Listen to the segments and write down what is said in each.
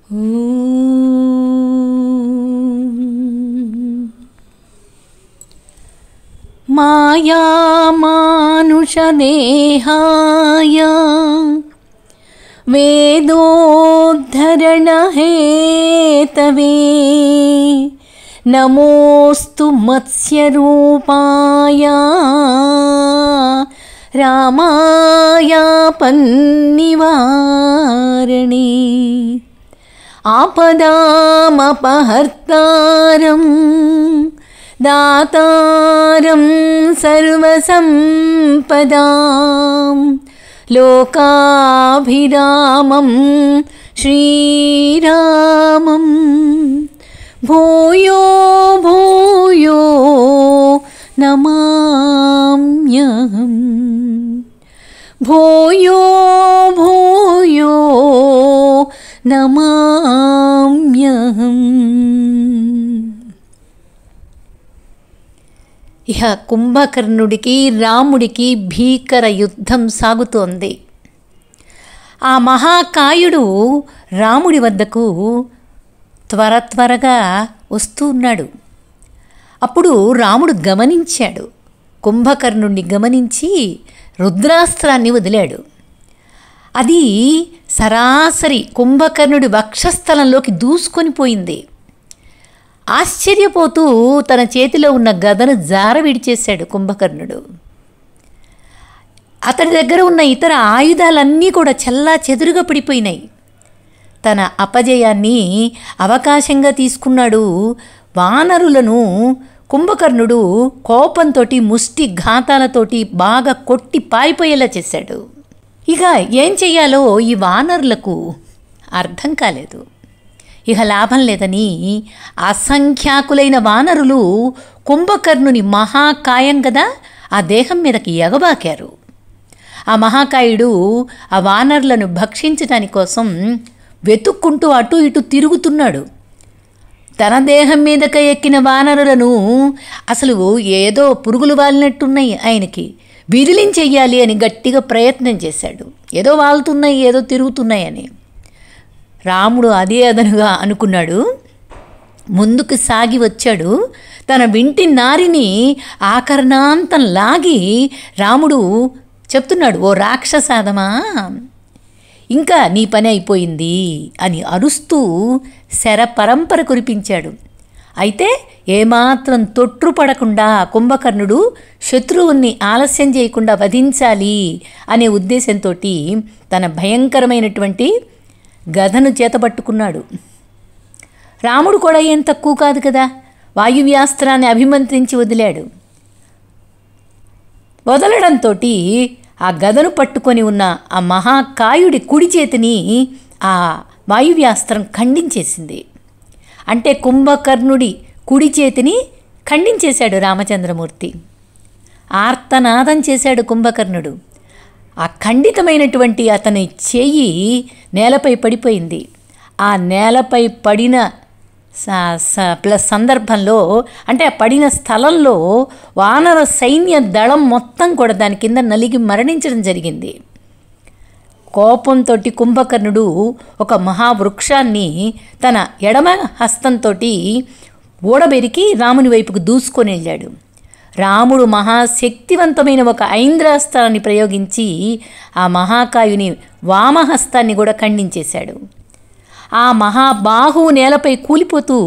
మాయామానుషదేహాయ వేదోద్ధరణహేతవే నమోస్తు మత్స్యరూపాయ రామాయ పన్నివారణే ఆపదామపహర్తారం దాతారం సర్వసంపదాం లోకాభిరామం శ్రీరామం భూయో భూయో నమామ్యహం భూయో భూయో నమామ్యహం. ఇహ కుంభకర్ణుడికి రాముడికి భీకర యుద్ధం సాగుతోంది. ఆ మహాకాయుడు రాముడి వద్దకు త్వరగా వస్తూ ఉన్నాడు. అప్పుడు రాముడు గమనించాడు. కుంభకర్ణుడిని గమనించి రుద్రాస్త్రాన్ని వదిలాడు. అది సరాసరి కుంభకర్ణుడి వక్షస్థలంలోకి దూసుకొని పోయింది. ఆశ్చర్యపోతూ తన చేతిలో ఉన్న గదను జార విడిచేశాడు కుంభకర్ణుడు. అతడి దగ్గర ఉన్న ఇతర ఆయుధాలన్నీ కూడా చల్లా చెదురుగా పడిపోయినాయి. తన అపజయాన్ని అవకాశంగా తీసుకున్నాడు. వానరులను కుంభకర్ణుడు కోపంతో ముష్టి ఘాతాలతోటి బాగా కొట్టి పారిపోయేలా చేశాడు. ఇక ఏం చెయ్యాలో ఈ వానరులకు అర్థం కాలేదు. ఇక లాభం లేదని అసంఖ్యాకులైన వానరులు కుంభకర్ణుని మహాకాయం కదా ఆ దేహం మీదకి ఎగబాకారు. ఆ మహాకాయుడు ఆ వానరులను భక్షించటాని కోసం వెతుక్కుంటూ అటు ఇటు తిరుగుతున్నాడు. తన దేహం మీదక ఎక్కిన వానరులను అసలు ఏదో పురుగులు వాలినట్టున్నాయి, ఆయనకి విదిలించెయ్యాలి అని గట్టిగా ప్రయత్నం చేశాడు. ఏదో వాలుతున్నాయి, ఏదో తిరుగుతున్నాయని. రాముడు అదే అదనుగా అనుకున్నాడు. ముందుకు సాగి వచ్చాడు. తన వింటి నారిని ఆకర్ణాంతం లాగి రాముడు చెప్తున్నాడు, ఓ రాక్షసాదమా, ఇంకా నీ పని అయిపోయింది అని అరుస్తూ శర పరంపర కురిపించాడు. అయితే ఏమాత్రం తొట్రుపడకుండా కుంభకర్ణుడు శత్రువుని ఆలస్యం చేయకుండా వధించాలి అనే ఉద్దేశంతో తన భయంకరమైనటువంటి గదను చేతపట్టుకున్నాడు. రాముడు కూడా ఏం తక్కువ కాదు కదా, వాయువ్యాస్త్రాన్ని అభిమంత్రించి వదిలాడు. వదలడంతో ఆ గదను పట్టుకొని ఉన్న ఆ మహాకాయుడి కుడి చేతిని ఆ వాయువ్యాస్త్రం ఖండించేసింది. అంటే కుంభకర్ణుడి కుడి చేతిని ఖండించేశాడు రామచంద్రమూర్తి. ఆర్తనాదం చేశాడు కుంభకర్ణుడు. ఆ ఖండితమైనటువంటి అతని చెయ్యి నేలపై పడిపోయింది. ఆ నేలపై పడిన సందర్భంలో అంటే ఆ పడిన స్థలంలో వానర సైన్య దళం మొత్తం కూడా దాని కింద నలిగి మరణించడం జరిగింది. కోపంతో కుంభకర్ణుడు ఒక మహావృక్షాన్ని తన ఎడమ హస్తంతో ఊడబెరికి రాముని వైపుకు దూసుకొని వెళ్ళాడు. రాముడు మహాశక్తివంతమైన ఒక ఐంద్రాస్త్రాన్ని ప్రయోగించి ఆ మహాకాయుని వామహస్తాన్ని కూడా ఖండించేశాడు. ఆ మహాబాహువు నేలపై కూలిపోతూ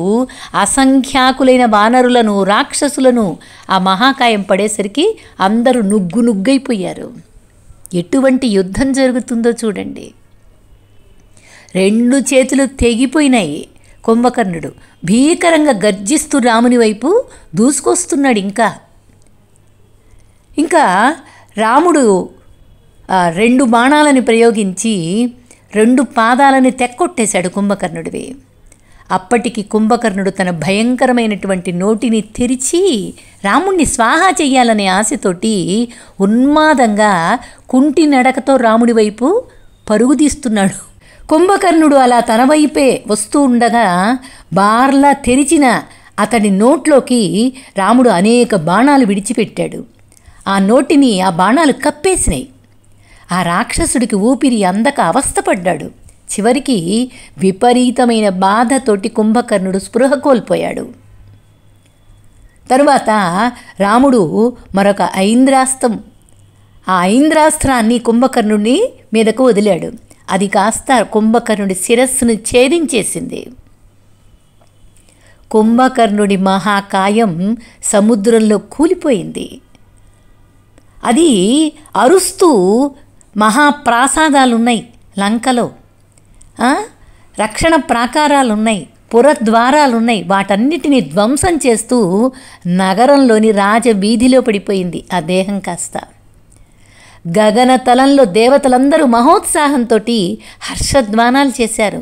అసంఖ్యాకులైన వానరులను రాక్షసులను ఆ మహాకాయం పడేసరికి అందరూ నుగ్గైపోయారు. ఎటువంటి యుద్ధం జరుగుతుందో చూడండి. 2 చేతులు తెగిపోయినాయి. కుంభకర్ణుడు భీకరంగా గర్జిస్తూ రాముని వైపు దూసుకొస్తున్నాడు. ఇంకా రాముడు 2 బాణాలను ప్రయోగించి 2 పాదాలని తెక్కొట్టేశాడు కుంభకర్ణుడివి. అప్పటికి కుంభకర్ణుడు తన భయంకరమైనటువంటి నోటిని తెరిచి రాముణ్ణి స్వాహా చెయ్యాలనే ఆశతోటి ఉన్మాదంగా కుంటి నడకతో రాముడి వైపు పరుగుదీస్తున్నాడు. కుంభకర్ణుడు అలా తన వైపే వస్తూ ఉండగా బార్లా తెరిచిన అతడి నోట్లోకి రాముడు అనేక బాణాలు విడిచిపెట్టాడు. ఆ నోటిని ఆ బాణాలు కప్పేసినాయి. ఆ రాక్షసుడికి ఊపిరి అందక అవస్థపడ్డాడు. చివరికి విపరీతమైన బాధతోటి కుంభకర్ణుడు స్పృహ కోల్పోయాడు. తరువాత రాముడు మరొక ఐంద్రాస్త్రం, ఆ ఐంద్రాస్త్రాన్ని కుంభకర్ణుడి మీదకు వదిలాడు. అది కాస్త కుంభకర్ణుడి శిరస్సును ఛేదించేసింది. కుంభకర్ణుడి మహాకాయం సముద్రంలో కూలిపోయింది. అది అరుస్తూ మహాప్రాసాదాలున్నాయి లంకలో, రక్షణ ప్రాకారాలున్నాయి, పురద్వారాలున్నాయి. వాటన్నిటినీ ధ్వంసం చేస్తూ నగరంలోని రాజవీధిలో పడిపోయింది ఆ దేహం కాస్త. గగనతలంలో దేవతలందరూ మహోత్సాహంతో హర్షధ్వానాలు చేశారు.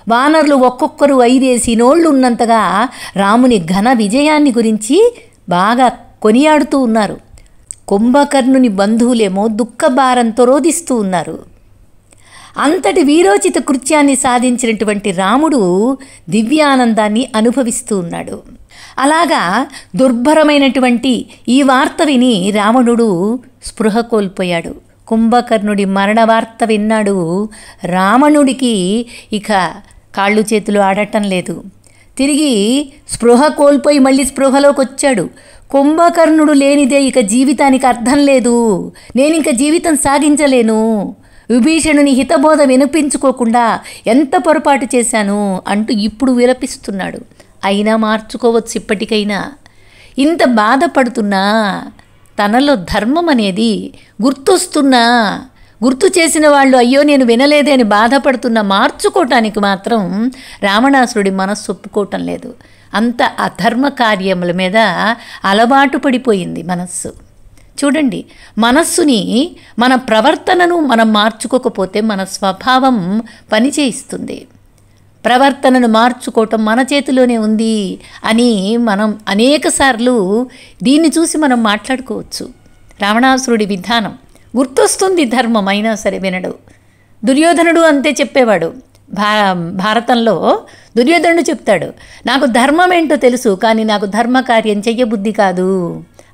వానరులు ఒక్కొక్కరు 5 నోళ్లు ఉన్నంతగా రాముని ఘన విజయాన్ని గురించి బాగా కొనియాడుతూ ఉన్నారు. కుంభకర్ణుని బంధువులేమో దుఃఖభారంతో రోదిస్తూ ఉన్నారు. అంతటి వీరోచిత కృత్యాన్ని సాధించినటువంటి రాముడు దివ్యానందాన్ని అనుభవిస్తూ ఉన్నాడు. అలాగా దుర్భరమైనటువంటి ఈ వార్త విని రావణుడు స్పృహ కోల్పోయాడు. కుంభకర్ణుడి మరణ వార్త విన్నాడు. రావణుడికి ఇక కాళ్ళు చేతులు ఆడటం లేదు. తిరిగి స్పృహ కోల్పోయి మళ్ళీ స్పృహలోకి వచ్చాడు. కుంభకర్ణుడు లేనిదే ఇక జీవితానికి అర్థం లేదు, నేనింక జీవితం సాగించలేను, విభీషణుని హితబోధ వినిపించుకోకుండా ఎంత పొరపాటు చేశాను అంటూ ఇప్పుడు విలపిస్తున్నాడు. అయినా మార్చుకోవచ్చు ఇప్పటికైనా. ఇంత బాధపడుతున్నా తనలో ధర్మం అనేది గుర్తొస్తున్నా, గుర్తు చేసిన వాళ్ళు అయ్యో నేను వినలేదే అని బాధపడుతున్నా మార్చుకోవటానికి మాత్రం రావణాసురుడి మనస్సు ఒప్పుకోవటం లేదు. అంత అధర్మ కార్యముల మీద అలవాటు పడిపోయింది మనస్సు. చూడండి, మనస్సుని, మన ప్రవర్తనను మనం మార్చుకోకపోతే మన స్వభావం పనిచేయిస్తుంది. ప్రవర్తనను మార్చుకోవటం మన చేతిలోనే ఉంది అని మనం అనేకసార్లు దీన్ని చూసి మనం మాట్లాడుకోవచ్చు. రావణాసురుడి విధానం గుర్తొస్తుంది, ధర్మం అయినా సరే వినడు. దుర్యోధనుడు అంతే చెప్పేవాడు. భారతంలో దుర్యోధనుడు చెప్తాడు, నాకు ధర్మం ఏంటో తెలుసు, కానీ నాకు ధర్మకార్యం చెయ్యబుద్ధి కాదు,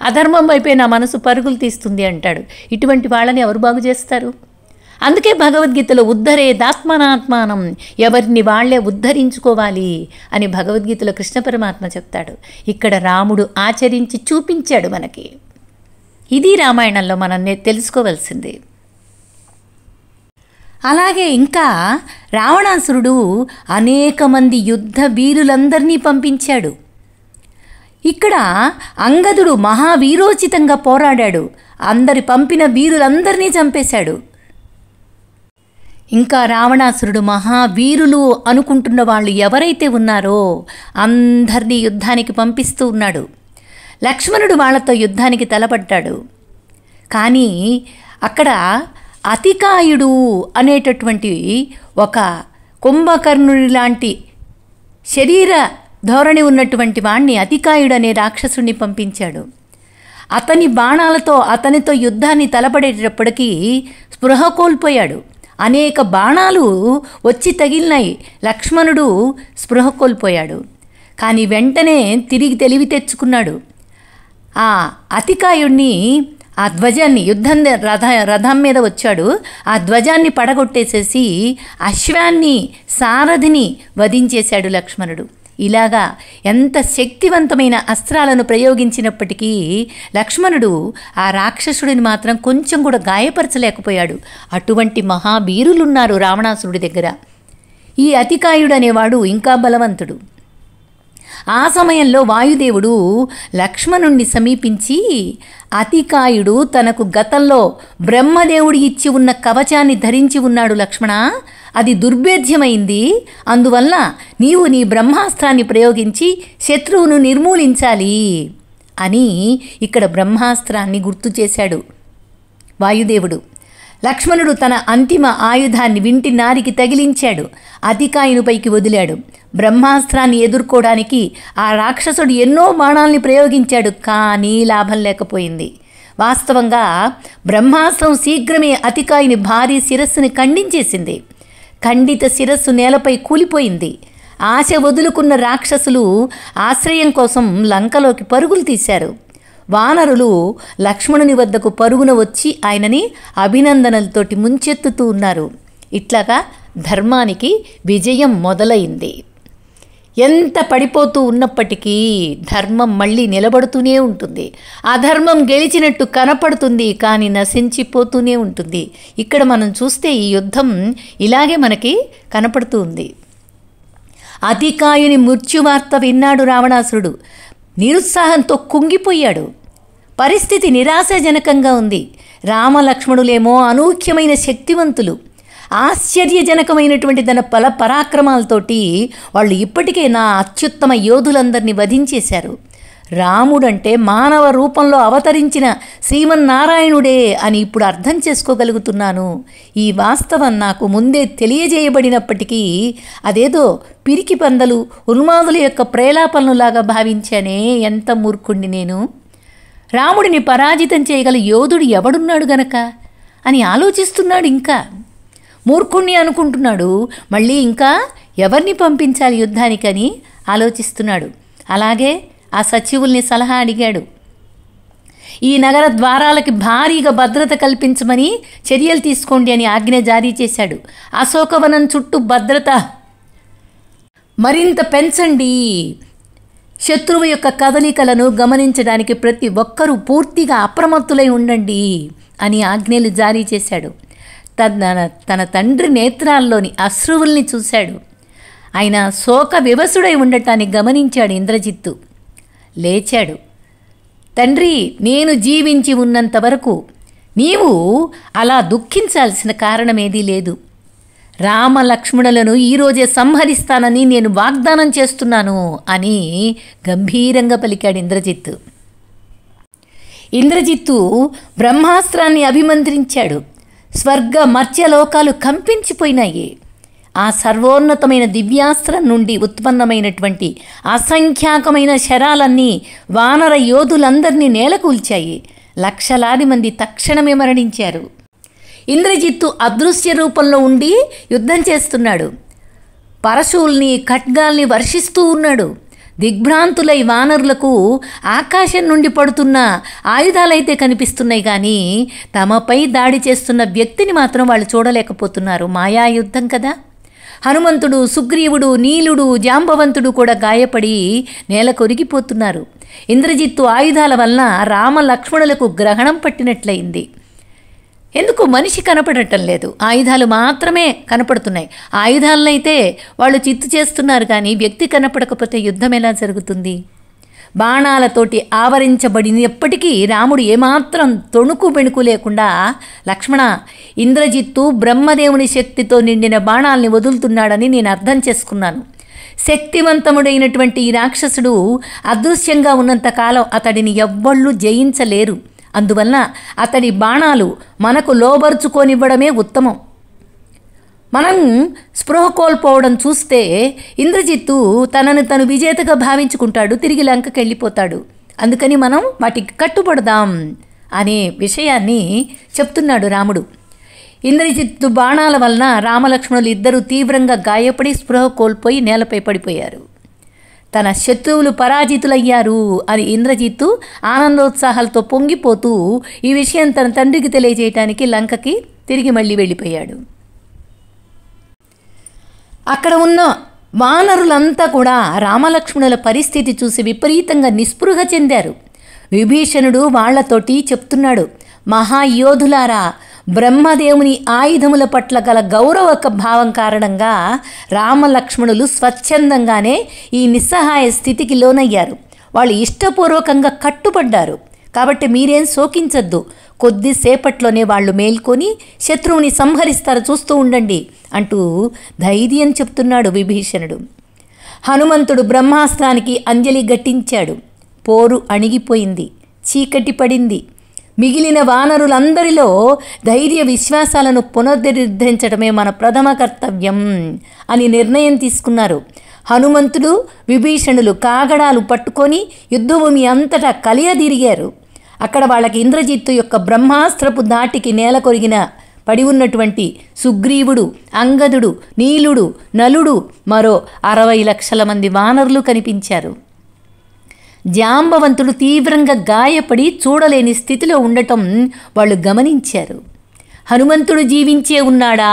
అధర్మం వైపే నా మనసు పరుగులు తీస్తుంది అంటాడు. ఇటువంటి వాళ్ళని ఎవరు బాగు చేస్తారు? అందుకే భగవద్గీతలో ఉద్ధరేదాత్మనాత్మానం, ఎవరిని వాళ్లే ఉద్ధరించుకోవాలి అని భగవద్గీతలో కృష్ణ పరమాత్మ చెప్తాడు. ఇక్కడ రాముడు ఆచరించి చూపించాడు మనకి. ఇది రామాయణంలో మనం తెలుసుకోవాల్సింది. అలాగే ఇంకా రావణాసురుడు అనేక మంది యుద్ధ వీరులందరినీ పంపించాడు. ఇక్కడ అంగదుడు మహావీరోచితంగా పోరాడాడు. అందరి పంపిన వీరులందరినీ చంపేశాడు. ఇంకా రావణాసురుడు మహావీరులు అనుకుంటున్న వాళ్ళు ఎవరైతే ఉన్నారో అందరినీ యుద్ధానికి పంపిస్తూ ఉన్నాడు. లక్ష్మణుడు వాళ్ళతో యుద్ధానికి తలపడ్డాడు. కానీ అక్కడ అతికాయుడు అనేటటువంటి ఒక కుంభకర్ణుడి లాంటి శరీర ధోరణి ఉన్నటువంటి వాణ్ణి అతికాయుడు అనే రాక్షసుడిని పంపించాడు. అతని బాణాలతో అతనితో యుద్ధాన్ని తలపడేటప్పటికీ స్పృహ కోల్పోయాడు. అనేక బాణాలు వచ్చి తగిలినాయి. లక్ష్మణుడు స్పృహ కోల్పోయాడు. కానీ వెంటనే తిరిగి తెలివి తెచ్చుకున్నాడు. ఆ అతికాయుడిని, ఆ ధ్వజాన్ని, రథం మీద వచ్చాడు, ఆ ధ్వజాన్ని పడగొట్టేసేసి అశ్వాన్ని, సారథిని వధించేశాడు లక్ష్మణుడు. ఇలాగా ఎంత శక్తివంతమైన అస్త్రాలను ప్రయోగించినప్పటికీ లక్ష్మణుడు ఆ రాక్షసుడిని మాత్రం కొంచెం కూడా గాయపరచలేకపోయాడు. అటువంటి మహావీరులున్నారు రావణాసురుడి దగ్గర. ఈ అతికాయుడు అనేవాడు ఇంకా బలవంతుడు. ఆ సమయంలో వాయుదేవుడు లక్ష్మణుణ్ణి సమీపించి, అతికాయుడు తనకు గతంలో బ్రహ్మదేవుడు ఇచ్చి ఉన్న కవచాన్ని ధరించి ఉన్నాడు లక్ష్మణ, అది దుర్భేద్యమైంది, అందువల్ల నీవు నీ బ్రహ్మాస్త్రాన్ని ప్రయోగించి శత్రువును నిర్మూలించాలి అని ఇక్కడ బ్రహ్మాస్త్రాన్ని గుర్తు చేశాడు వాయుదేవుడు. లక్ష్మణుడు తన అంతిమ ఆయుధాన్ని వింటి నారికి తగిలించాడు, అతికాయునిపైకి వదిలాడు. బ్రహ్మాస్త్రాన్ని ఎదుర్కోవడానికి ఆ రాక్షసుడు ఎన్నో బాణాల్ని ప్రయోగించాడు, కానీ లాభం లేకపోయింది. వాస్తవంగా బ్రహ్మాస్త్రం శీఘ్రమే అతికాయుని భారీ శిరస్సుని ఖండించేసింది. ఖండిత శిరస్సు నేలపై కూలిపోయింది. ఆశ వదులుకున్న రాక్షసులు ఆశ్రయం కోసం లంకలోకి పరుగులు తీశారు. వానరులు లక్ష్మణుని వద్దకు పరుగున వచ్చి ఆయనని అభినందనలతోటి ముంచెత్తుతూ ఉన్నారు. ఇట్లాగా ధర్మానికి విజయం మొదలైంది. ఎంత పడిపోతూ ఉన్నప్పటికీ ధర్మం మళ్ళీ నిలబడుతూనే ఉంటుంది. అధర్మం గెలిచినట్టు కనపడుతుంది, కానీ నశించిపోతూనే ఉంటుంది. ఇక్కడ మనం చూస్తే ఈ యుద్ధం ఇలాగే మనకి కనపడుతూ ఉంది. అతికాయుని మృత్యువార్త విన్నాడు రావణాసురుడు. నిరుత్సాహంతో కుంగిపోయాడు. పరిస్థితి నిరాశాజనకంగా ఉంది. రామలక్ష్మణులేమో అనూఖ్యమైన శక్తివంతులు. ఆశ్చర్యజనకమైనటువంటి తన పరాక్రమాలతోటి వాళ్ళు ఇప్పటికే నా అత్యుత్తమ యోధులందరినీ వధించేశారు. రాముడంటే మానవ రూపంలో అవతరించిన శ్రీమన్నారాయణుడే అని ఇప్పుడు అర్థం చేసుకోగలుగుతున్నాను. ఈ వాస్తవం నాకు ముందే తెలియజేయబడినప్పటికీ అదేదో పిరికి పందలు ఉన్మాదుల యొక్క ప్రేలాపనలాగా భావించానే. ఎంత మూర్ఖుణ్ణి నేను! రాముడిని పరాజితం చేయగల యోధుడు ఎవడున్నాడు గనక అని ఆలోచిస్తున్నాడు. ఇంకా మూర్ఖుణ్ణి అనుకుంటున్నాడు. మళ్ళీ ఇంకా ఎవరిని పంపించాలి యుద్ధానికని ఆలోచిస్తున్నాడు. అలాగే ఆ సచివుల్ని సలహా అడిగాడు. ఈ నగర ద్వారాలకి భారీగా భద్రత కల్పించమని చర్యలు తీసుకోండి అని ఆజ్ఞ జారీ చేశాడు. అశోకవనం చుట్టూ భద్రత మరింత పెంచండి. శత్రువు యొక్క కదలికలను గమనించడానికి ప్రతి ఒక్కరూ పూర్తిగా అప్రమత్తులై ఉండండి అని ఆజ్ఞలు జారీ చేశాడు. తన తండ్రి నేత్రాల్లోని అశ్రువుల్ని చూశాడు. ఆయన శోక వివసుడై ఉండటాన్ని గమనించాడు ఇంద్రజిత్తు. లేచాడు. తండ్రి, నేను జీవించి ఉన్నంత వరకు నీవు అలా దుఃఖించాల్సిన కారణమేదీ లేదు. రామలక్ష్మణులను ఈరోజే సంహరిస్తానని నేను వాగ్దానం చేస్తున్నాను అని గంభీరంగా పలికాడు ఇంద్రజిత్తు. ఇంద్రజిత్తు బ్రహ్మాస్త్రాన్ని అభిమంత్రించాడు. స్వర్గ మర్త్యలోకాలు కంపించిపోయినాయి. ఆ సర్వోన్నతమైన దివ్యాస్త్రం నుండి ఉత్పన్నమైనటువంటి అసంఖ్యాకమైన శరాలన్నీ వానర యోధులందరినీ నేలకూల్చాయి. లక్షలాది మంది తక్షణమే మరణించారు. ఇంద్రజిత్తు అదృశ్య రూపంలో ఉండి యుద్ధం చేస్తున్నాడు. పరశువుల్ని ఖడ్గాల్ని వర్షిస్తూ ఉన్నాడు. దిగ్భ్రాంతులై వానరులకు ఆకాశం నుండి పడుతున్న ఆయుధాలైతే కనిపిస్తున్నాయి, కానీ తమపై దాడి చేస్తున్న వ్యక్తిని మాత్రం వాళ్ళు చూడలేకపోతున్నారు. మాయాయుద్ధం కదా. హనుమంతుడు, సుగ్రీవుడు, నీలుడు, జాంబవంతుడు కూడా గాయపడి నేల కొరిగిపోతున్నారు. ఇంద్రజిత్తు ఆయుధాల వలన రామ లక్ష్మణులకు గ్రహణం పట్టినట్లయింది. ఎందుకు మనిషి కనపడటం లేదు, ఆయుధాలు మాత్రమే కనపడుతున్నాయి. ఆయుధాలనైతే వాళ్ళు చిత్తు చేస్తున్నారు, కానీ వ్యక్తి కనపడకపోతే యుద్ధం ఎలా జరుగుతుంది? బాణాలతోటి ఆవరించబడినప్పటికీ రాముడు ఏమాత్రం తొణుకు బెణుకు లేకుండా, లక్ష్మణ, ఇంద్రజిత్తు బ్రహ్మదేవుని శక్తితో నిండిన బాణాల్ని వదులుతున్నాడని నేను అర్థం చేసుకున్నాను. శక్తివంతముడైనటువంటి ఈ రాక్షసుడు అదృశ్యంగా ఉన్నంతకాలం అతడిని ఎవ్వళ్ళు జయించలేరు. అందువలన అతడి బాణాలు మనకు లోబరుచుకోనివ్వడమే ఉత్తమం. మనం స్పృహ కోల్పోవడం చూస్తే ఇంద్రజిత్తు తనను తను విజేతగా భావించుకుంటాడు, తిరిగి లంకకి వెళ్ళిపోతాడు. అందుకని మనం వాటికి కట్టుబడదాం అనే విషయాన్ని చెప్తున్నాడు రాముడు. ఇంద్రజిత్తు బాణాల వలన రామలక్ష్మణులు ఇద్దరూ తీవ్రంగా గాయపడి స్పృహ కోల్పోయి నేలపై పడిపోయారు. తన శత్రువులు పరాజితులయ్యారు అని ఇంద్రజిత్తు ఆనందోత్సాహాలతో పొంగిపోతూ ఈ విషయం తన తండ్రికి తెలియజేయటానికి లంకకి తిరిగి మళ్ళీ వెళ్ళిపోయాడు. అక్కడ ఉన్న వానరులంతా కూడా రామలక్ష్మణుల పరిస్థితి చూసి విపరీతంగా నిస్పృహ చెందారు. విభీషణుడు వాళ్లతోటి చెప్తున్నాడు, మహాయోధులారా, బ్రహ్మదేవుని ఆయుధముల పట్ల గల గౌరవ భావం కారణంగా రామలక్ష్మణులు స్వచ్ఛందంగానే ఈ నిస్సహాయ స్థితికి లోనయ్యారు. వాళ్ళు ఇష్టపూర్వకంగా కట్టుబడ్డారు. కాబట్టి మీరేం శోకించద్దు. కొద్దిసేపట్లోనే వాళ్ళు మేల్కొని శత్రువుని సంహరిస్తారు, చూస్తూ ఉండండి అంటూ ధైర్యం చెప్తున్నాడు విభీషణుడు. హనుమంతుడు బ్రహ్మాస్త్రానికి అంజలి ఘటించాడు. పోరు అణిగిపోయింది. చీకటి పడింది. మిగిలిన వానరులందరిలో ధైర్య విశ్వాసాలను పునరుద్ధరించడమే మన ప్రథమ కర్తవ్యం అని నిర్ణయం తీసుకున్నారు. హనుమంతుడు, విభీషణులు కాగడాలు పట్టుకొని యుద్ధభూమి అంతటా కలియదిరిగారు. అక్కడ వాళ్ళకి ఇంద్రజిత్తు యొక్క బ్రహ్మాస్త్రపు దాటికి నేల కొరిగిన పడి ఉన్నటువంటి సుగ్రీవుడు, అంగదుడు, నీలుడు, నలుడు, మరో 60 లక్షల మంది వానరులు కనిపించారు. జాంబవంతుడు తీవ్రంగా గాయపడి చూడలేని స్థితిలో ఉండటం వాళ్ళు గమనించారు. హనుమంతుడు జీవించే ఉన్నాడా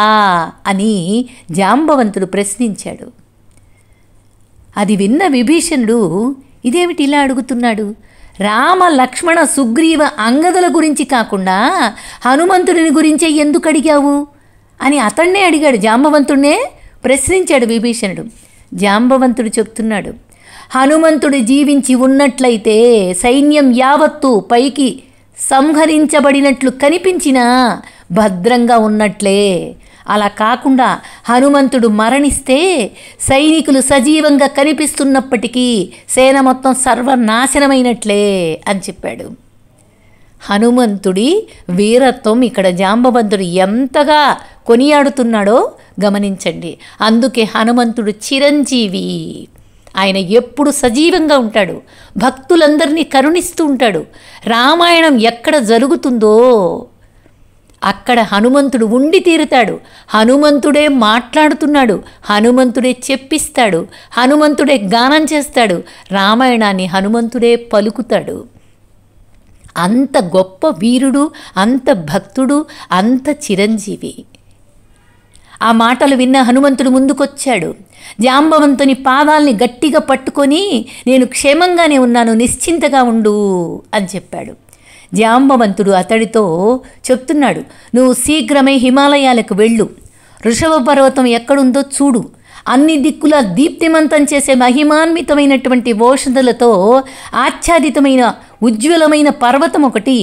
అని జాంబవంతుడు ప్రశ్నించాడు. అది విన్న విభీషణుడు ఇదేమిటి ఇలా అడుగుతున్నాడు, రామ లక్ష్మణ సుగ్రీవ అంగదుల గురించి కాకుండా హనుమంతుడిని గురించే ఎందుకు అడిగావు అని అతన్నే అడిగాడు. జాంబవంతుడినే ప్రశ్నించాడు విభీషణుడు. జాంబవంతుడు చెప్తున్నాడు, హనుమంతుడు జీవించి ఉన్నట్లయితే సైన్యం యావత్తు పైకి సంహరించబడినట్లు కనిపించినా భద్రంగా ఉన్నట్లే. అలా కాకుండా హనుమంతుడు మరణిస్తే సైనికులు సజీవంగా కనిపిస్తున్నప్పటికీ సేన మొత్తం సర్వనాశనమైనట్లే అని చెప్పాడు. హనుమంతుడి వీరత్వం ఇక్కడ జాంబవంతుడు ఎంతగా కొనియాడుతున్నాడో గమనించండి. అందుకే హనుమంతుడు చిరంజీవి. ఆయన ఎప్పుడు సజీవంగా ఉంటాడు, భక్తులందరినీ కరుణిస్తూ ఉంటాడు. రామాయణం ఎక్కడ జరుగుతుందో అక్కడ హనుమంతుడు ఉండి తీరుతాడు. హనుమంతుడే మాట్లాడుతున్నాడు, హనుమంతుడే చెప్పిస్తాడు, హనుమంతుడే గానం చేస్తాడు, రామాయణాన్ని హనుమంతుడే పలుకుతాడు. అంత గొప్ప వీరుడు, అంత భక్తుడు, అంత చిరంజీవి. ఆ మాటలు విన్న హనుమంతుడు ముందుకొచ్చాడు. జాంబవంతుని పాదాల్ని గట్టిగా పట్టుకొని, నేను క్షేమంగానే ఉన్నాను, నిశ్చింతగా ఉండు అని చెప్పాడు. జాంబవంతుడు అతడితో చెప్తున్నాడు, నువ్వు శీఘ్రమే హిమాలయాలకు వెళ్ళు, ఋషభ పర్వతం ఎక్కడుందో చూడు, అన్ని దిక్కుల దీప్తిమంతం చేసే మహిమాన్వితమైనటువంటి ఓషధులతో ఆచ్ఛాదితమైన ఉజ్వలమైన పర్వతం ఒకటి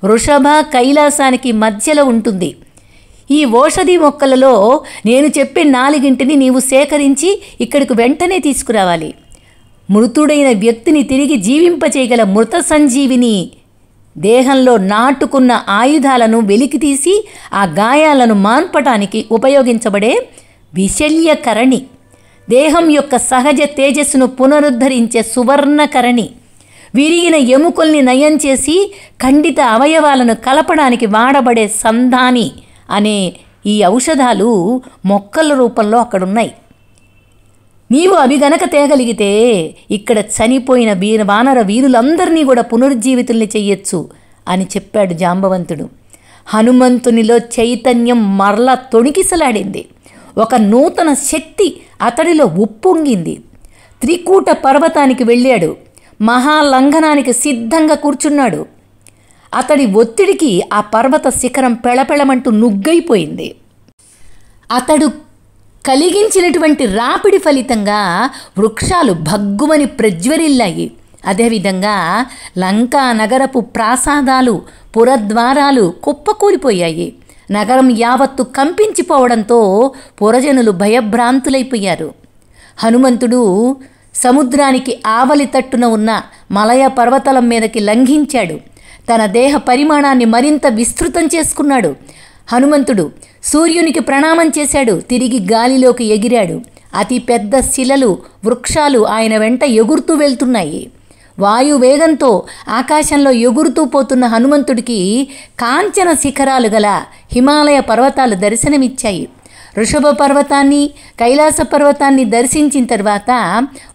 వృషభ కైలాసానికి మధ్యలో ఉంటుంది. ఈ ఓషధి మొక్కలలో నేను చెప్పే 4 నీవు సేకరించి ఇక్కడికి వెంటనే తీసుకురావాలి. మృతుడైన వ్యక్తిని తిరిగి జీవింపచేయగల మృత సంజీవిని దేహంలో నాటుకున్న ఆయుధాలను వెలికితీసి ఆ గాయాలను మాన్పటానికి ఉపయోగించబడే విశల్యకరణి, దేహం యొక్క సహజ తేజస్సును పునరుద్ధరించే సువర్ణకరణి, విరిగిన ఎముకల్ని నయం చేసి ఖండిత అవయవాలను కలపడానికి వాడబడే సంధాని అనే ఈ ఔషధాలు మొక్కల రూపంలో అక్కడున్నాయి. నీవు అవి గనక తేగలిగితే ఇక్కడ చనిపోయిన వానర వీరులందరినీ కూడా పునరుజ్జీవితుల్ని చెయ్యొచ్చు అని చెప్పాడు జాంబవంతుడు. హనుమంతునిలో చైతన్యం మరలా తొణికిసలాడింది. ఒక నూతన శక్తి అతడిలో ఉప్పొంగింది. త్రికూట పర్వతానికి వెళ్ళాడు. మహాలంఘనానికి సిద్ధంగా కూర్చున్నాడు. అతడి ఒత్తిడికి ఆ పర్వత శిఖరం పెళపెళమంటూ నుగ్గైపోయింది. అతడు కలిగించినటువంటి రాపిడి ఫలితంగా వృక్షాలు భగ్గుమని ప్రజ్వరిల్లాయి. అదేవిధంగా లంకా నగరపు ప్రాసాదాలు, పురద్వారాలు కుప్పకూలిపోయాయి. నగరం యావత్తు కంపించిపోవడంతో పురజనులు భయభ్రాంతులైపోయారు. హనుమంతుడు సముద్రానికి ఆవలి తట్టున ఉన్న మలయ పర్వతలం మీదకి లంఘించాడు. తన దేహ పరిమాణాన్ని మరింత విస్తృతం చేసుకున్నాడు. హనుమంతుడు సూర్యునికి ప్రణామం చేశాడు. తిరిగి గాలిలోకి ఎగిరాడు. అతి పెద్ద శిలలు, వృక్షాలు ఆయన వెంట ఎగురుతూ వెళ్తున్నాయి. వాయువేగంతో ఆకాశంలో ఎగురుతూ పోతున్న హనుమంతుడికి కాంచన శిఖరాలు గల హిమాలయ పర్వతాలు దర్శనమిచ్చాయి. ఋషభ పర్వతాన్ని, కైలాస పర్వతాన్ని దర్శించిన తర్వాత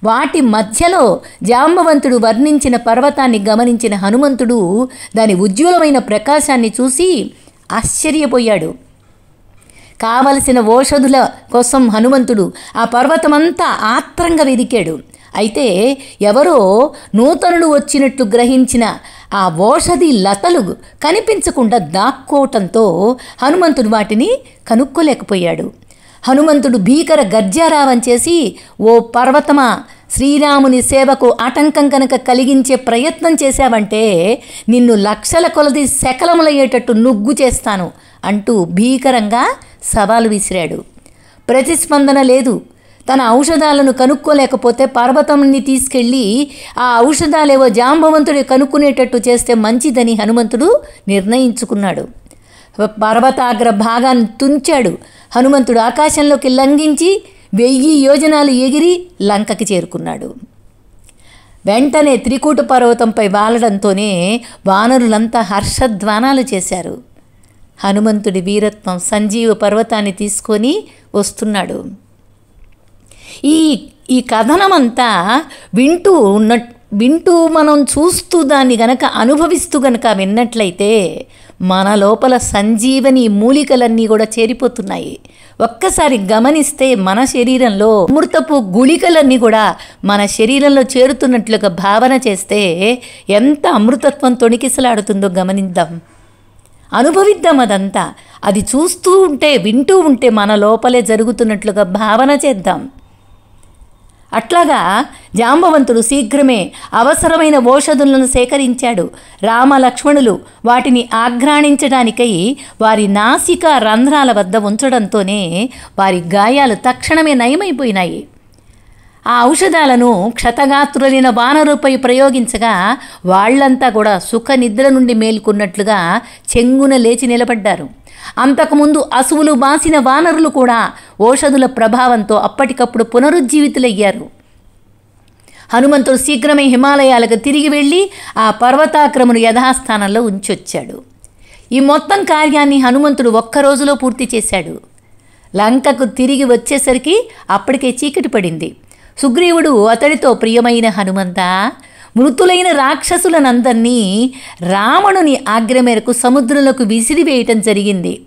వాటి మధ్యలో జాంబవంతుడు వర్ణించిన పర్వతాన్ని గమనించిన హనుమంతుడు దాని ఉజ్వలమైన ప్రకాశాన్ని చూసి ఆశ్చర్యపోయాడు. కావలసిన ఓషధుల కోసం హనుమంతుడు ఆ పర్వతమంతా ఆత్రంగా వెదికాడు. అయితే ఎవరో నూతనుడు వచ్చినట్లు గ్రహించిన ఆ ఓషధి లతలు కనిపించకుండా దాక్కోవటంతో హనుమంతుడు వాటిని కనుక్కోలేకపోయాడు. హనుమంతుడు భీకర గర్జారావం చేసి, ఓ పర్వతమా, శ్రీరాముని సేవకు ఆటంకం కనుక కలిగించే ప్రయత్నం చేశావంటే నిన్ను లక్షల కొలది శకలములయ్యేటట్టు నుగ్గు చేస్తాను అంటూ భీకరంగా సవాలు విసిరాడు. ప్రతిస్పందన లేదు. తన ఔషధాలను కనుక్కోలేకపోతే పర్వతంని తీసుకెళ్ళి ఆ ఔషధాలేవో జాంబవంతుడి కనుక్కునేటట్టు చేస్తే మంచిదని హనుమంతుడు నిర్ణయించుకున్నాడు. పర్వతాగ్ర భాగాన్ని తుంచాడు. హనుమంతుడు ఆకాశంలోకి లంఘించి 1000 యోజనాలు ఎగిరి లంకకి చేరుకున్నాడు. వెంటనే త్రికూట పర్వతంపై వాలడంతోనే వానరులంతా హర్షధ్వానాలు చేశారు. హనుమంతుడి వీరత్వం సంజీవ పర్వతాన్ని తీసుకొని వస్తున్నాడు. ఈ కథనమంతా వింటూ మనం చూస్తూ దాన్ని గనక అనుభవిస్తూ గనక విన్నట్లయితే మన లోపల సంజీవని మూలికలన్నీ కూడా చేరిపోతున్నాయి. ఒక్కసారి గమనిస్తే మన శరీరంలో అమృతపు గుళికలన్నీ కూడా మన శరీరంలో చేరుతున్నట్లుగా భావన చేస్తే ఎంత అమృతత్వం తొణికిసలాడుతుందో గమనిద్దాం, అనుభవిద్దాం. అదంతా అది చూస్తూ ఉంటే, వింటూ ఉంటే మన లోపలే జరుగుతున్నట్లుగా భావన చేద్దాం. అట్లాగా జాంబవంతుడు శీఘ్రమే అవసరమైన ఔషధులను సేకరించాడు. రామ లక్ష్మణులు వాటిని ఆఘ్రాణించడానికై వారి నాసిక రంధ్రాల వద్ద ఉంచడంతోనే వారి గాయాలు తక్షణమే నయమైపోయినాయి. ఆ ఔషధాలను క్షతగాత్రులైన వానరుపై ప్రయోగించగా వాళ్లంతా కూడా సుఖ నిద్ర నుండి మేల్కొన్నట్లుగా చెంగున లేచి నిలబడ్డారు. అంతకుముందు అసువులు బాసిన వానరులు కూడా ఔషధుల ప్రభావంతో అప్పటికప్పుడు పునరుజ్జీవితులయ్యారు. హనుమంతుడు శీఘ్రమే హిమాలయాలకు తిరిగి వెళ్ళి ఆ పర్వతాక్రమును యథాస్థానంలో ఉంచొచ్చాడు. ఈ మొత్తం కార్యాన్ని హనుమంతుడు ఒక్కరోజులో పూర్తి చేశాడు. లంకకు తిరిగి వచ్చేసరికి అప్పటికే చీకటి పడింది. సుగ్రీవుడు అతడితో, ప్రియమైన హనుమంత, మృతులైన రాక్షసులనందరినీ రావణుని ఆజ్ఞ మేరకు సముద్రంలోకి విసిరివేయటం జరిగింది.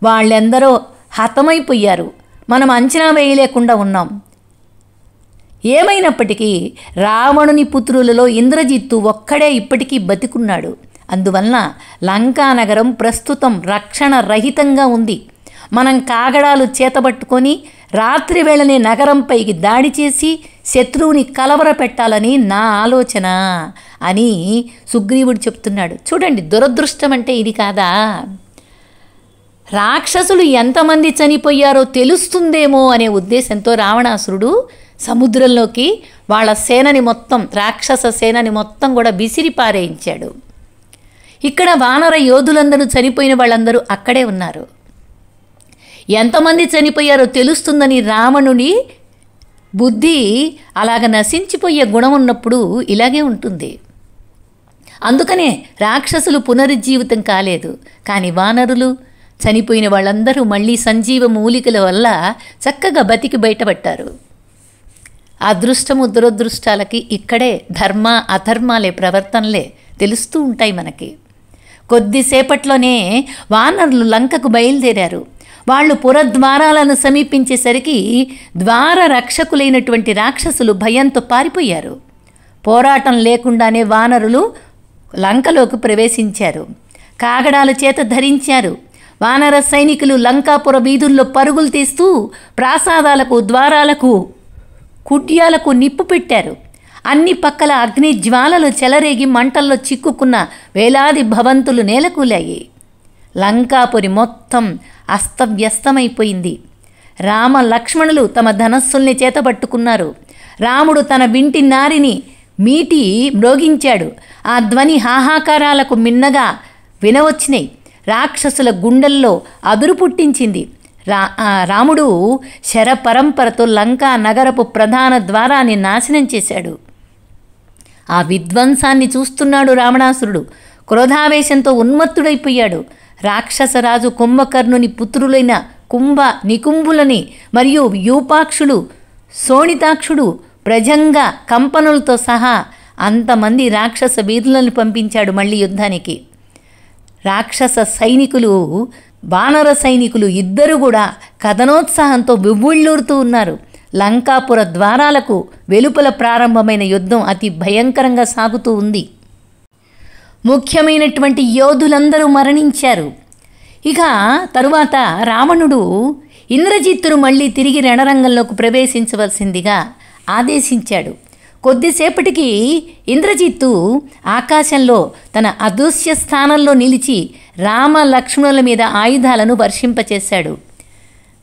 వాళ్ళెందరో హతమైపోయారు. మనం అంచనా వేయలేకుండా ఉన్నాం. ఏమైనప్పటికీ రావణుని పుత్రులలో ఇంద్రజిత్తు ఒక్కడే ఇప్పటికీ బతికున్నాడు. అందువలన లంకా నగరం ప్రస్తుతం రక్షణ రహితంగా ఉంది. మనం కాగడాలు చేతబట్టుకొని రాత్రి వేళనే నగరంపైకి దాడి చేసి శత్రువుని కలవరపెట్టాలని నా ఆలోచన అని సుగ్రీవుడు చెప్తున్నాడు. చూడండి, దురదృష్టం అంటే ఇది కాదా? రాక్షసులు ఎంతమంది చనిపోయారో తెలుస్తుందేమో అనే ఉద్దేశంతో రావణాసురుడు సముద్రంలోకి వాళ్ళ సేనని మొత్తం, రాక్షస సేనని మొత్తం కూడా విసిరి పారేయించాడు. ఇక్కడ వానర యోధులందరూ, చనిపోయిన వాళ్ళందరూ అక్కడే ఉన్నారు. ఎంతమంది చనిపోయారో తెలుస్తుందని రావణుడి బుద్ధి అలాగ నశించిపోయే గుణం ఉన్నప్పుడు ఇలాగే ఉంటుంది. అందుకనే రాక్షసులు పునరుజ్జీవితం కాలేదు. కానీ వానరులు, చనిపోయిన వాళ్ళందరూ మళ్ళీ సంజీవ మూలికల వల్ల చక్కగా బతికి బయటపడ్డారు. అదృష్టము దురదృష్టాలకి ఇక్కడే ధర్మ అధర్మాలే, ప్రవర్తనలే తెలుస్తూ ఉంటాయి మనకి. కొద్దిసేపట్లోనే వానరులు లంకకు బయలుదేరారు. వాళ్ళు పురద్వారాలను సమీపించేసరికి ద్వార రక్షకులైనటువంటి రాక్షసులు భయంతో పారిపోయారు. పోరాటం లేకుండానే వానరులు లంకలోకి ప్రవేశించారు. కాగడాలు చేత ధరించారు. వానర సైనికులు లంకాపుర వీధుల్లో పరుగులు తీస్తూ ప్రాసాదాలకు, ద్వారాలకు, కుడ్యాలకు నిప్పు పెట్టారు. అన్ని పక్కల అగ్ని జ్వాలలు చెలరేగి మంటల్లో చిక్కుకున్న వేలాది భవంతులు నేలకూలాయి. లంకాపురి మొత్తం అస్తవ్యస్తమైపోయింది. రామ లక్ష్మణులు తమ ధనస్సుల్ని చేతబట్టుకున్నారు. రాముడు తన వింటి నారిని మీటి మ్రోగించాడు. ఆ ధ్వని హాహాకారాలకు మిన్నగా వినవచ్చినాయి. రాక్షసుల గుండెల్లో అదురు పుట్టించింది. రాముడు శరపరంపరతో లంకా నగరపు ప్రధాన ద్వారాన్ని నాశనం చేశాడు. ఆ విధ్వంసాన్ని చూస్తున్నాడు రావణాసురుడు. క్రోధావేశంతో ఉన్మత్తుడైపోయాడు. రాక్షసరాజు కుంభకర్ణుని పుత్రులైన కుంభ, నికుంభులని మరియు యూపాక్షుడు, శోణితాక్షుడు, ప్రజంగ, కంపనులతో సహా అంతమంది రాక్షస వీరులను పంపించాడు మళ్ళీ యుద్ధానికి. రాక్షస సైనికులు, వానర సైనికులు ఇద్దరు కూడా కథనోత్సాహంతో వివ్వుళ్ళూరుతూ ఉన్నారు. లంకాపుర ద్వారాలకు వెలుపల ప్రారంభమైన యుద్ధం అతి భయంకరంగా సాగుతూ ఉంది. ముఖ్యమైనటువంటి యోధులందరూ మరణించారు. ఇక తరువాత రావణుడు ఇంద్రజిత్తును మళ్ళీ తిరిగి రణరంగంలోకి ప్రవేశించవలసిందిగా ఆదేశించాడు. కొద్దిసేపటికి ఇంద్రజిత్తు ఆకాశంలో తన అదృశ్య స్థానంలో నిలిచి రామ లక్ష్మణుల మీద ఆయుధాలను వర్షింపచేశాడు.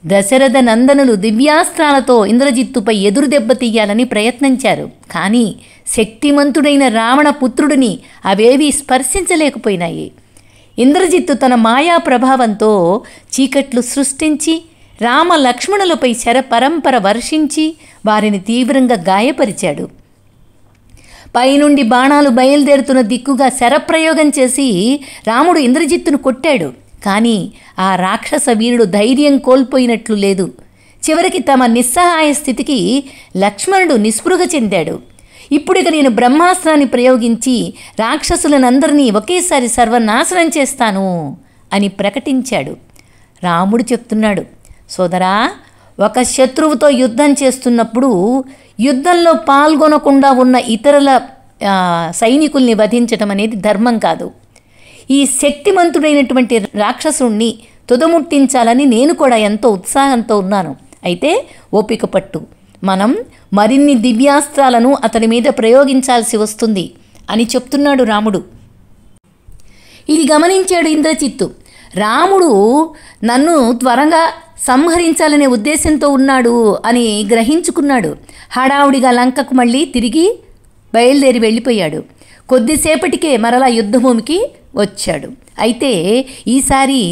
దశరథ నందనులు దివ్యాస్త్రాలతో ఇంద్రజిత్తుపై ఎదురు దెబ్బతీయాలని ప్రయత్నించారు. కానీ శక్తిమంతుడైన రావణ పుత్రుడిని అవేవీ స్పర్శించలేకపోయినాయి. ఇంద్రజిత్తు తన మాయా ప్రభావంతో చీకట్లు సృష్టించి రామ లక్ష్మణులపై శరపరంపర వర్షించి వారిని తీవ్రంగా గాయపరిచాడు. పైనుండి బాణాలు బయలుదేరుతున్న దిక్కుగా శరప్రయోగం చేసి రాముడు ఇంద్రజిత్తును కొట్టాడు. కానీ ఆ రాక్షస వీరుడు ధైర్యం కోల్పోయినట్లు లేదు. చివరికి తమ నిస్సహాయ స్థితికి లక్ష్మణుడు నిస్పృహ చెందాడు. ఇప్పుడిక నేను బ్రహ్మాస్త్రాన్ని ప్రయోగించి రాక్షసులనందరినీ ఒకేసారి సర్వనాశనం చేస్తాను అని ప్రకటించాడు. రాముడు చెప్తున్నాడు, సోదరా, ఒక శత్రువుతో యుద్ధం చేస్తున్నప్పుడు యుద్ధంలో పాల్గొనకుండా ఉన్న ఇతరుల సైనికుల్ని వధించటం అనేది ధర్మం కాదు. ఈ శక్తిమంతుడైనటువంటి రాక్షసుణ్ణి తుదముట్టించాలని నేను కూడా ఎంతో ఉత్సాహంతో ఉన్నాను. అయితే ఓపిక పట్టు, మనం మరిన్ని దివ్యాస్త్రాలను అతని మీద ప్రయోగించాల్సి వస్తుంది అని చెప్తున్నాడు రాముడు. ఇది గమనించాడు ఇంద్రజిత్తు. రాముడు నన్ను త్వరగా సంహరించాలనే ఉద్దేశంతో ఉన్నాడు అని గ్రహించుకున్నాడు. హడావుడిగా లంకకు మళ్ళీ తిరిగి బయలుదేరి వెళ్ళిపోయాడు. కొద్దిసేపటికే మరలా యుద్ధభూమికి వచ్చాడు. అయితే ఈసారి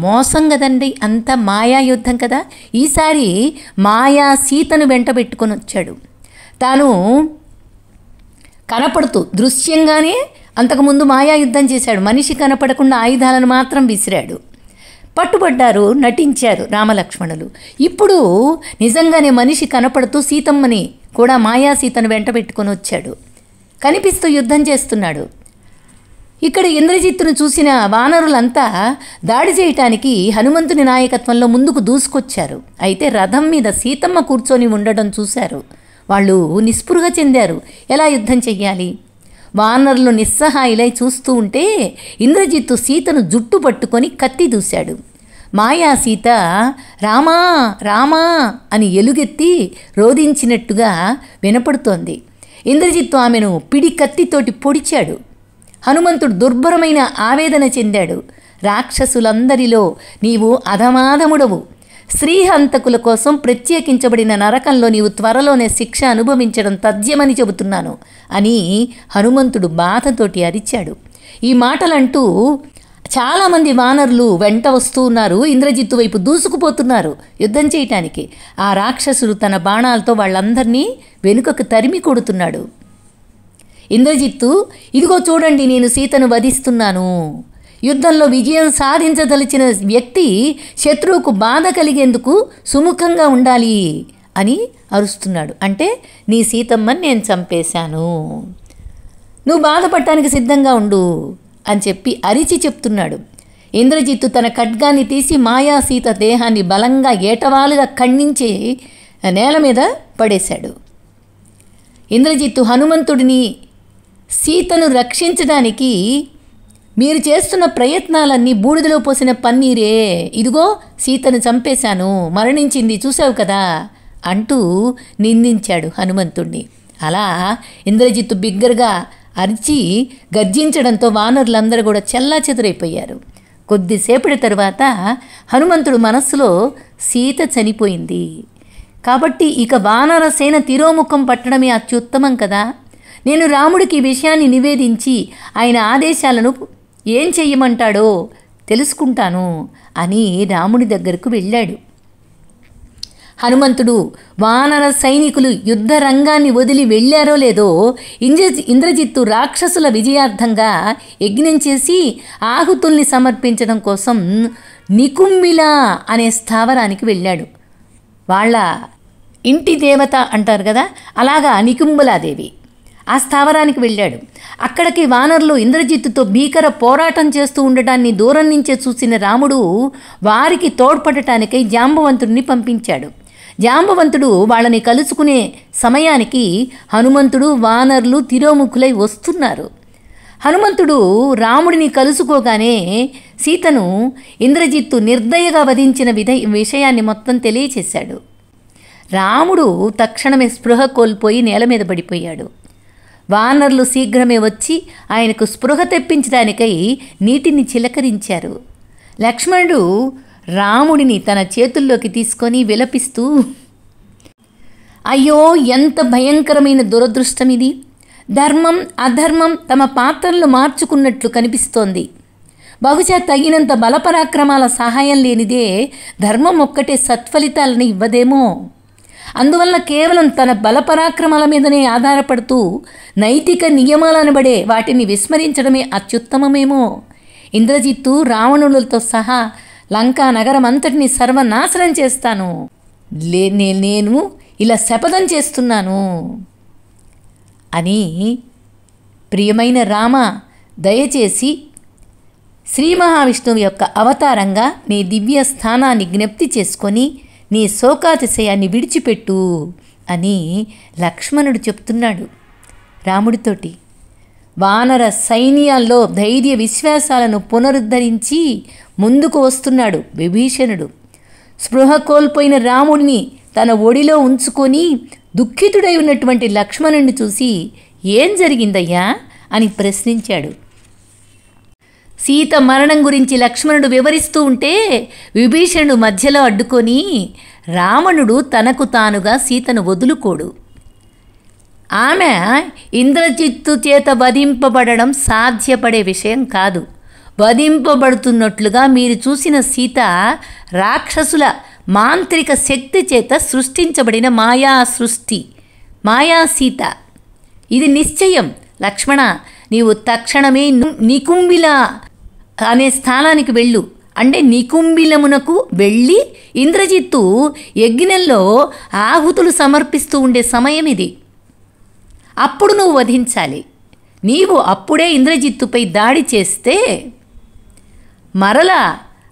మోసం కదండి, అంత మాయా యుద్ధం కదా. ఈసారి మాయా సీతను వెంట పెట్టుకొని వచ్చాడు. తాను కనపడుతూ దృశ్యంగానే అంతకుముందు మాయా యుద్ధం చేశాడు. మనిషి కనపడకుండా ఆయుధాలను మాత్రం విసిరాడు. పట్టుబడ్డారు, నటించారు రామలక్ష్మణులు. ఇప్పుడు నిజంగానే మనిషి కనపడుతూ సీతమ్మని కూడా మాయా సీతను వెంట పెట్టుకొని వచ్చాడు. కనిపిస్తూ యుద్ధం చేస్తున్నాడు. ఇక్కడ ఇంద్రజిత్తును చూసిన వానరులంతా దాడి చేయటానికి హనుమంతుని నాయకత్వంలో ముందుకు దూసుకొచ్చారు. అయితే రథం మీద సీతమ్మ కూర్చొని ఉండడం చూశారు. వాళ్ళు నిస్పృహ చెందారు. ఎలా యుద్ధం చెయ్యాలి? వానరులు నిస్సహాయులై చూస్తూ ఉంటే ఇంద్రజిత్తు సీతను జుట్టు పట్టుకొని కత్తి దూశాడు. మాయా సీత రామా రామా అని ఎలుగెత్తి రోధించినట్టుగా వినపడుతోంది. ఇంద్రజిత్తు ఆమెను పిడి కత్తితోటి పొడిచాడు. హనుమంతుడు దుర్భరమైన ఆవేదన చెందాడు. రాక్షసులందరిలో నీవు అధమాధముడవు. స్త్రీహంతకుల కోసం ప్రత్యేకించబడిన నరకంలో నీవు త్వరలోనే శిక్ష అనుభవించడం తథ్యమని చెబుతున్నాను అని హనుమంతుడు బాధతోటి అరిచాడు. ఈ మాటలంటూ చాలామంది వానరులు వెంట వస్తూ ఉన్నారు. ఇంద్రజిత్తు వైపు దూసుకుపోతున్నారు యుద్ధం చేయటానికి. ఆ రాక్షసుడు తన బాణాలతో వాళ్ళందరినీ వెనుకకు తరిమి కొడుతున్నాడు. ఇంద్రజిత్తు, ఇదిగో చూడండి, నేను సీతను వధిస్తున్నాను. యుద్ధంలో విజయం సాధించదలిచిన వ్యక్తి శత్రువుకు బాధ కలిగేందుకు సుముఖంగా ఉండాలి అని అరుస్తున్నాడు. అంటే నీ సీతమ్మని నేను చంపేశాను, నువ్వు బాధపడటానికి సిద్ధంగా ఉండు అని చెప్పి అరిచి చెప్తున్నాడు. ఇంద్రజిత్తు తన ఖడ్గాన్ని తీసి మాయా సీత దేహాన్ని బలంగా ఏటవాలుగా ఖండించి నేల మీద పడేశాడు. ఇంద్రజిత్తు హనుమంతుడిని సీతను రక్షించడానికి మీరు చేస్తున్న ప్రయత్నాలన్నీ బూడిదలో పోసిన పన్నీరే, ఇదిగో సీతను చంపేశాను, మరణించింది చూసావు కదా అంటూ నిందించాడు హనుమంతుడిని. అలా ఇంద్రజిత్తు బిగ్గరగా అరిచి గర్జించడంతో వానరులందరూ కూడా చెల్లాచెదురైపోయారు. కొద్దిసేపటి తరువాత హనుమంతుడు మనస్సులో సీత చనిపోయింది కాబట్టి ఇక వానర సేన తిరోముఖం పట్టడమే అత్యుత్తమం కదా, నేను రాముడికి ఈ విషయాన్ని నివేదించి ఆయన ఆదేశాలను ఏం చెయ్యమంటాడో తెలుసుకుంటాను అని రాముడి దగ్గరకు వెళ్ళాడు. హనుమంతుడు వానర సైనికులు యుద్ధ రంగాన్ని వదిలి వెళ్ళారో లేదో ఇంద్రజిత్తు రాక్షసుల విజయార్థంగా యజ్ఞం చేసి ఆహుతుల్ని సమర్పించడం కోసం నికుంభిల అనే స్థావరానికి వెళ్ళాడు. వాళ్ళ ఇంటి దేవత అంటారు కదా, అలాగా నికుంభలాదేవి ఆ స్థావరానికి వెళ్ళాడు. అక్కడికి వానరులు ఇంద్రజిత్తుతో భీకర పోరాటం చేస్తూ ఉండటాన్ని దూరం నుంచే చూసిన రాముడు వారికి తోడ్పడటానికై జాంబవంతుడిని పంపించాడు. జాంబవంతుడు వాళ్ళని కలుసుకునే సమయానికి హనుమంతుడు వానరులు తిరోముఖులై వస్తున్నారు. హనుమంతుడు రాముడిని కలుసుకోగానే సీతను ఇంద్రజిత్తు నిర్దయగా వధించిన విషయాన్ని మొత్తం తెలియచేశాడు. రాముడు తక్షణమే స్పృహ కోల్పోయి నేల మీద పడిపోయాడు. వానరులు శీఘ్రమే వచ్చి ఆయనకు స్పృహ తెప్పించడానికై నీటిని చిలకరించారు. లక్ష్మణుడు రాముడిని తన చేతుల్లోకి తీసుకొని విలపిస్తూ, అయ్యో ఎంత భయంకరమైన దురదృష్టం ఇది, ధర్మం అధర్మం తమ పాత్రలు మార్చుకున్నట్లు కనిపిస్తోంది. బహుశా తగినంత బలపరాక్రమాల సహాయం లేనిదే ధర్మం ఒక్కటే సత్ఫలితాలను ఇవ్వదేమో. అందువల్ల కేవలం తన బలపరాక్రమాల మీదనే ఆధారపడుతూ నైతిక నియమాలనబడే వాటిని విస్మరించడమే అత్యుత్తమమేమో. ఇంద్రజిత్తు రావణులతో సహా లంకా నగరం అంతటిని సర్వనాశనం చేస్తాను, నేను ఇలా శపథం చేస్తున్నాను అని, ప్రియమైన రామ, దయచేసి శ్రీ మహావిష్ణువు యొక్క అవతారంగా నీ దివ్య స్థానాన్ని జ్ఞప్తి చేసుకొని నీ శోకాతిశయాన్ని విడిచిపెట్టు అని లక్ష్మణుడు చెప్తున్నాడు రాముడితోటి. వానర సైన్యాల్లో ధైర్య విశ్వాసాలను పునరుద్ధరించి ముందుకు వస్తున్నాడు విభీషణుడు. స్పృహ కోల్పోయిన రాముడిని తన ఒడిలో ఉంచుకొని దుఃఖితుడై ఉన్నటువంటి లక్ష్మణుడిని చూసి, ఏం జరిగిందయ్యా అని ప్రశ్నించాడు. సీత మరణం గురించి లక్ష్మణుడు వివరిస్తూ ఉంటే విభీషణుడు మధ్యలో అడ్డుకొని, రావణుడు తనకు తానుగా సీతను వదులుకోడు. ఆమె ఇంద్రజిత్తు చేత వధింపబడడం సాధ్యపడే విషయం కాదు. వధింపబడుతున్నట్లుగా మీరు చూసిన సీత రాక్షసుల మాంత్రిక శక్తి చేత సృష్టించబడిన మాయా సృష్టి, మాయా సీత. ఇది నిశ్చయం. లక్ష్మణ, నీవు తక్షణమే నికుంభిల అనే స్థానానికి వెళ్ళు. అంటే నికుంభిలమునకు వెళ్ళి ఇంద్రజిత్తు యజ్ఞంలో ఆహుతులు సమర్పిస్తూ ఉండే సమయం ఇది. అప్పుడు నువ్వు వధించాలి. నీవు అప్పుడే ఇంద్రజిత్తుపై దాడి చేస్తే మరలా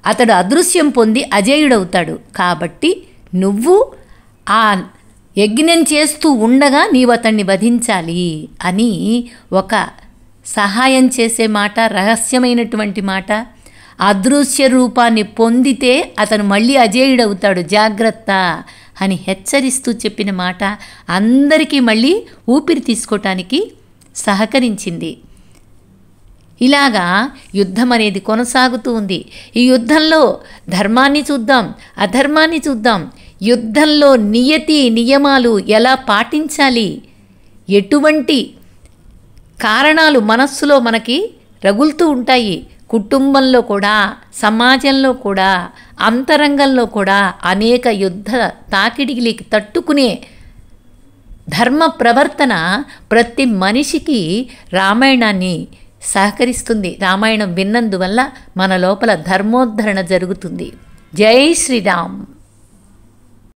అతడు అదృశ్యం పొంది అజేయుడవుతాడు. కాబట్టి నువ్వు ఆ యజ్ఞం చేస్తూ ఉండగా నీవు అతన్ని వధించాలి అని ఒక సహాయం చేసే మాట, రహస్యమైనటువంటి మాట. అదృశ్య రూపాన్ని పొందితే అతను మళ్ళీ అజేయుడవుతాడు, జాగ్రత్త అని హెచ్చరిస్తూ చెప్పిన మాట అందరికీ మళ్ళీ ఊపిరి తీసుకోవటానికి సహకరించింది. ఇలాగా యుద్ధం అనేది కొనసాగుతూ ఉంది. ఈ యుద్ధంలో ధర్మాన్ని చూద్దాం, అధర్మాన్ని చూద్దాం. యుద్ధంలో నియతి నియమాలు ఎలా పాటించాలి, ఎటువంటి కారణాలు మనస్సులో మనకి రగులుతూ ఉంటాయి. కుటుంబంలో కూడా, సమాజంలో కూడా, అంతరంగంలో కూడా అనేక యుద్ధ తాకిడికి తట్టుకునే ధర్మ ప్రవర్తన ప్రతి మనిషికి రామాయణాన్ని సహకరిస్తుంది. రామాయణం విన్నందువల్ల మన లోపల ధర్మోద్ధరణ జరుగుతుంది. జై శ్రీరామ్.